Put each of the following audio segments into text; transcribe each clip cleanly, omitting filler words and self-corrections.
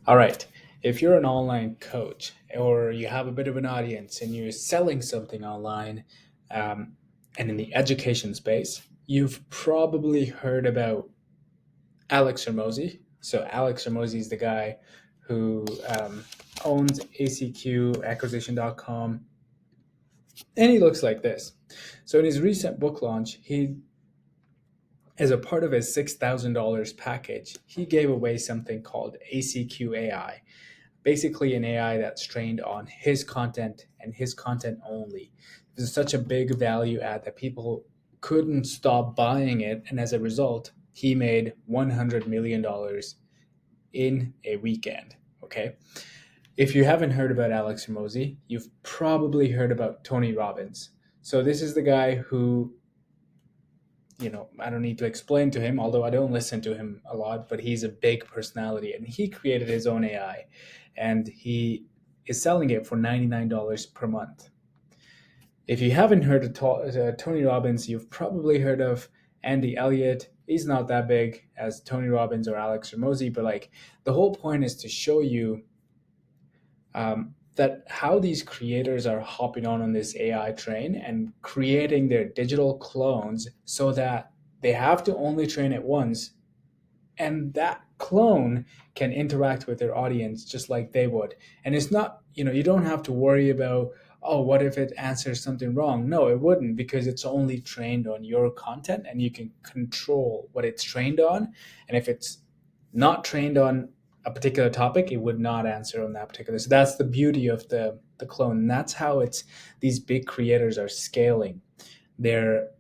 All right. If you're an online coach or you have a bit of an audience and you're selling something online um, and in the education space, you've probably heard about Alex Ramosi. So, Alex Ramosi is the guy who owns acqacquisition.com, and he looks like this. So, in his recent book launch, as a part of his $6,000 package, he gave away something called ACQ AI, basically an AI that's trained on his content and his content only. This is such a big value add that people couldn't stop buying it. And as a result, he made $100 million in a weekend. Okay. If you haven't heard about Alex Hormozy, you've probably heard about Tony Robbins. So this is the guy who, I don't need to explain to him, although I don't listen to him a lot, but he's a big personality and he created his own AI and he is selling it for $99 per month. If you haven't heard of Tony Robbins, you've probably heard of Andy Elliott. He's not that big as Tony Robbins or Alex Ramosi, but like the whole point is to show you that how these creators are hopping on this AI train and creating their digital clones so that they have to only train it once, and that clone can interact with their audience just like they would. And it's not, you don't have to worry about, oh, what if it answers something wrong? No, it wouldn't, because it's only trained on your content and you can control what it's trained on. And if it's not trained on a particular topic, it would not answer on that particular. So that's the beauty of the clone. And that's how it's these big creators are scaling their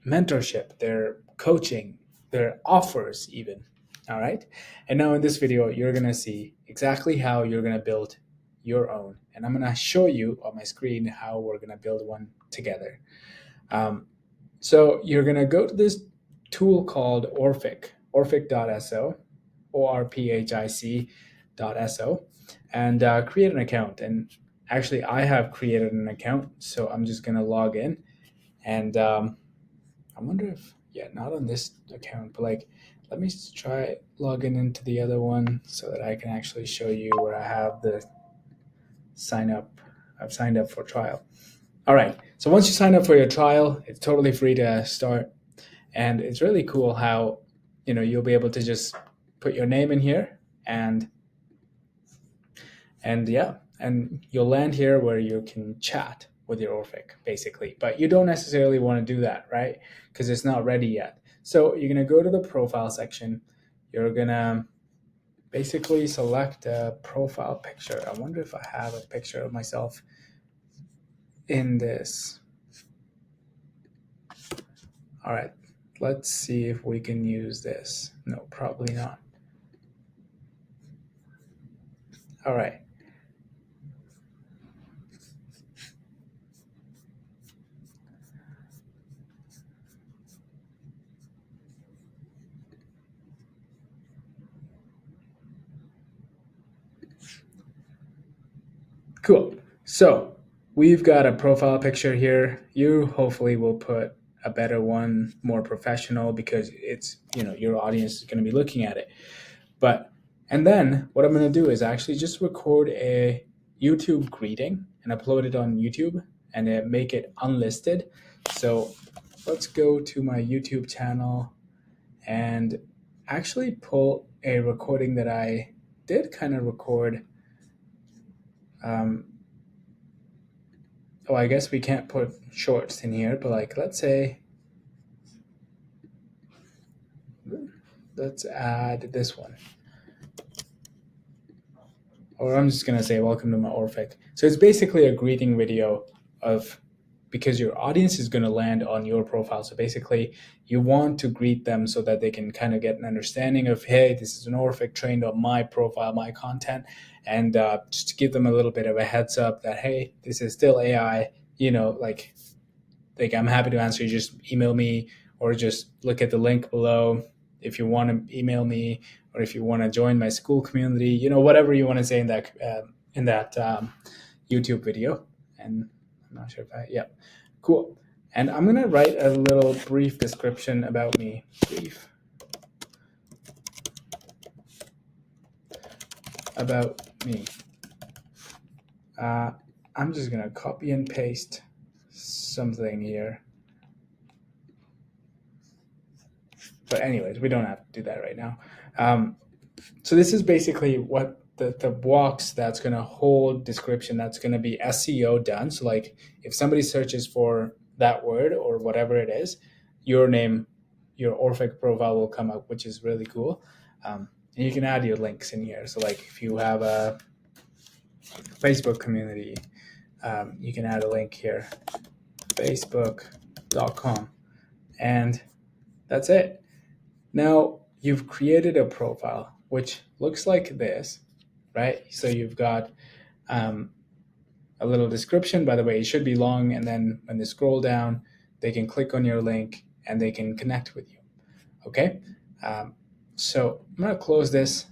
mentorship, their coaching, their offers even. All right. And now in this video, you're going to see exactly how you're going to build your own. And I'm going to show you on my screen how we're going to build one together. So you're going to go to this tool called Orphic, orphic.so, orphic.so, and create an account. And actually, I have created an account, so I'm just going to log in. And I wonder if, not on this account, but like, let me try logging into the other one so that I can actually show you where I have the sign up. I've signed up for trial. All right. So once you sign up for your trial, it's totally free to start. And it's really cool how, you'll be able to just put your name in here and you'll land here where you can chat with your Orphic, basically. But you don't necessarily want to do that, right? Because it's not ready yet. So you're going to go to the profile section. You're going to basically select a profile picture. I wonder if I have a picture of myself in this. All right, let's see if we can use this. No, probably not. All right. Cool. So we've got a profile picture here. You hopefully will put a better one, more professional, because it's, your audience is going to be looking at it. And then what I'm going to do is actually just record a YouTube greeting and upload it on YouTube and then make it unlisted. So let's go to my YouTube channel and actually pull a recording that I did kind of record. I guess we can't put shorts in here, but like, let's add this one. Or I'm just going to say, welcome to my Orphic. So it's basically a greeting video because your audience is going to land on your profile. So basically you want to greet them so that they can kind of get an understanding of, hey, this is an Orphic trained on my profile, my content, and just to give them a little bit of a heads up that, hey, this is still AI, like I'm happy to answer. You just email me or just look at the link below if you want to email me, or if you want to join my school community, whatever you want to say in that YouTube video. And I'm not sure if cool. And I'm gonna write a little brief description about me. about me. Uh, I'm just gonna copy and paste something here. But anyways, we don't have to do that right now. Um, so this is basically what the box that's going to hold description that's going to be SEO done. So like if somebody searches for that word or whatever it is, your name, your Orphic profile will come up, which is really cool. And you can add your links in here. So like if you have a Facebook community, you can add a link here, facebook.com, and that's it. Now you've created a profile which looks like this, right? So you've got um, a little description. By the way, it should be long, and then when they scroll down, they can click on your link and they can connect with you. Okay, um, so I'm gonna close this.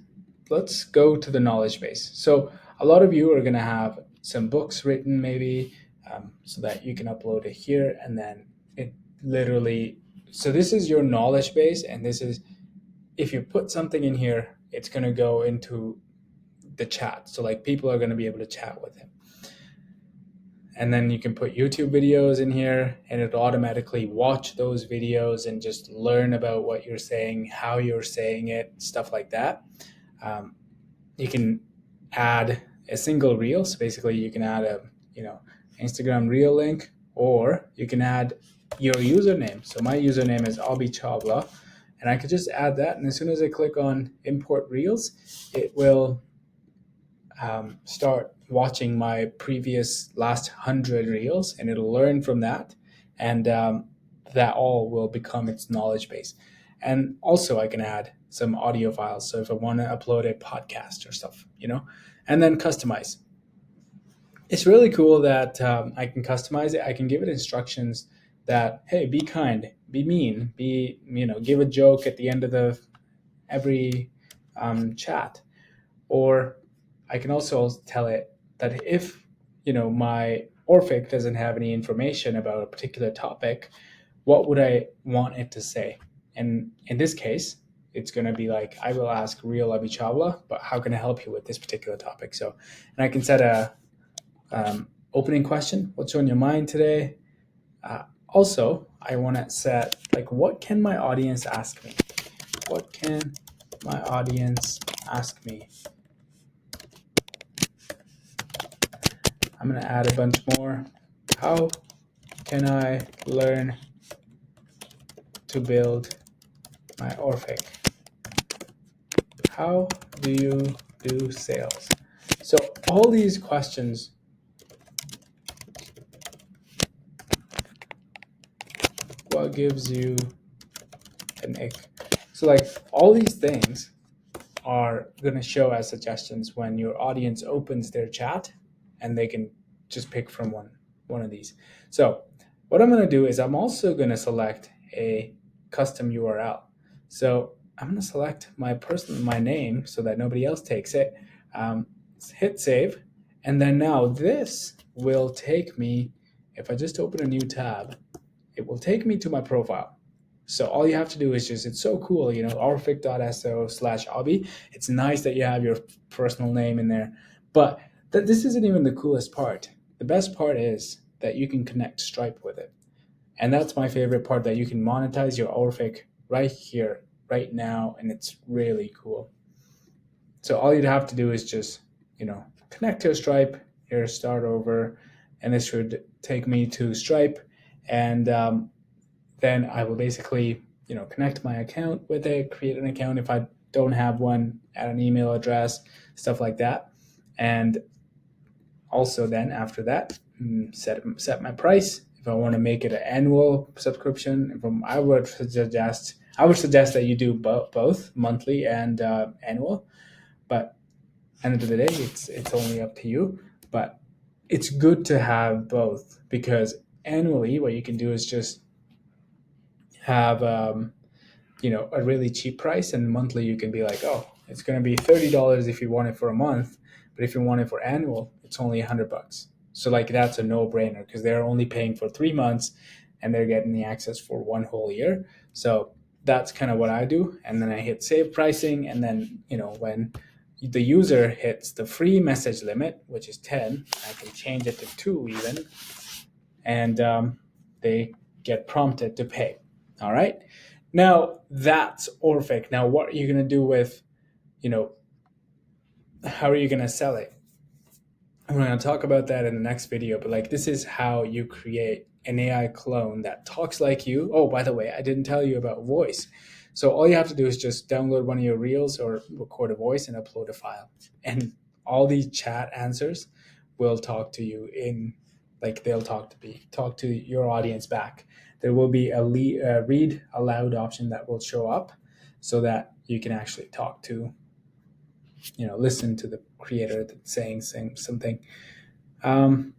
Let's go to the knowledge base. So a lot of you are gonna have some books written, maybe, so that you can upload it here, and then it literally. So this is your knowledge base, and this is if you put something in here, it's gonna go into the chat. So like people are gonna be able to chat with him. And then you can put YouTube videos in here and it'll automatically watch those videos and just learn about what you're saying, how you're saying it, stuff like that. Um, you can add a single reel. So basically you can add a, Instagram reel link, or you can add your username. So my username is Abhi Chavla, and I could just add that. And as soon as I click on import reels, it will start watching my previous last 100 reels, and it'll learn from that, and that all will become its knowledge base. And also I can add some audio files, so if I want to upload a podcast or stuff, and then customize. It's really cool that I can customize it. I can give it instructions that, hey, be kind, be mean, give a joke at the end of the every chat. Or I can also tell it that if my Orphic doesn't have any information about a particular topic, what would I want it to say? And in this case, it's going to be like, I will ask real Abhi Chawla, but how can I help you with this particular topic? So, and I can set a opening question. What's on your mind today? Also, I want to set like, what can my audience ask me? What can my audience ask me? I'm going to add a bunch more. How can I learn to build my Orphic? How do you do sales? So all these questions, what gives you an ick? So like all these things are going to show as suggestions when your audience opens their chat, and they can just pick from one of these. So what I'm going to do is I'm also going to select a custom URL. So I'm going to select my name so that nobody else takes it. Hit save, and then now this will take me. If I just open a new tab, it will take me to my profile. So all you have to do is it's so cool, orphic.so/Abhi. It's nice that you have your personal name in there, but this isn't even the coolest part. The best part is that you can connect Stripe with it. And that's my favorite part, that you can monetize your Orphic right here, right now, and it's really cool. So all you'd have to do is just, connect to Stripe, here, start over, and this should take me to Stripe, and then I will basically, connect my account with it, create an account if I don't have one, add an email address, stuff like that. And also then after that, set my price. If I want to make it an annual subscription, I would suggest that you do both monthly and annual. But end of the day, it's only up to you. But it's good to have both, because annually, what you can do is just have a really cheap price, and monthly you can be like, oh, it's going to be $30 if you want it for a month, but if you want it for annual, it's only $100. So like that's a no-brainer, because they're only paying for 3 months and they're getting the access for one whole year. So that's kind of what I do, and then I hit save pricing, and then when the user hits the free message limit, which is 10. I can change it to 2 even, and they get prompted to pay. All right. Now that's Orphic. Now, what are you going to do with, you know, how are you going to sell it? I'm going to talk about that in the next video, but like, this is how you create an AI clone that talks like you. Oh, by the way, I didn't tell you about voice. So all you have to do is just download one of your reels or record a voice and upload a file. And all these chat answers will talk to you in, like, they'll talk to your audience back. There will be a read aloud option that will show up so that you can actually talk to, listen to the creator that's saying something. Um,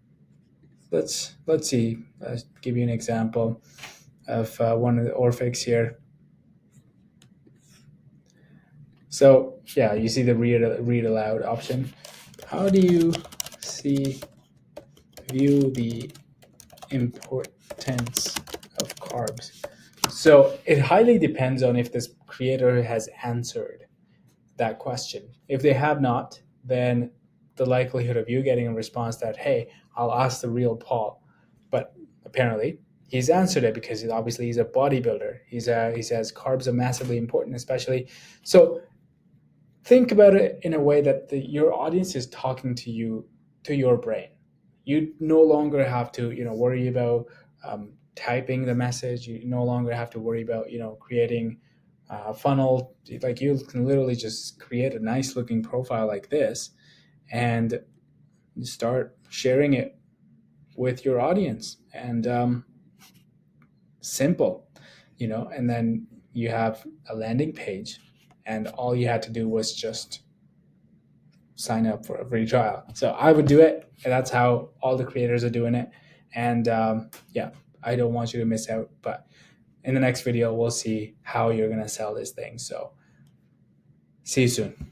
let's see. Let's give you an example of one of the Orphics here. So yeah, you see the read aloud option. How do you see view the importance of carbs? So it highly depends on if this creator has answered that question. If they have not, then the likelihood of you getting a response that, hey, I'll ask the real Paul. But apparently he's answered it because obviously he's a bodybuilder. He says carbs are massively important, especially. So think about it in a way that your audience is talking to you, to your brain. You no longer have to, worry about typing the message. You no longer have to worry about, creating a funnel. Like, you can literally just create a nice looking profile like this and start sharing it with your audience. And simple, and then you have a landing page, and all you had to do was just sign up for a free trial. So I would do it, and that's how all the creators are doing it. And yeah, I don't want you to miss out. But in the next video, we'll see how you're going to sell this thing. So see you soon.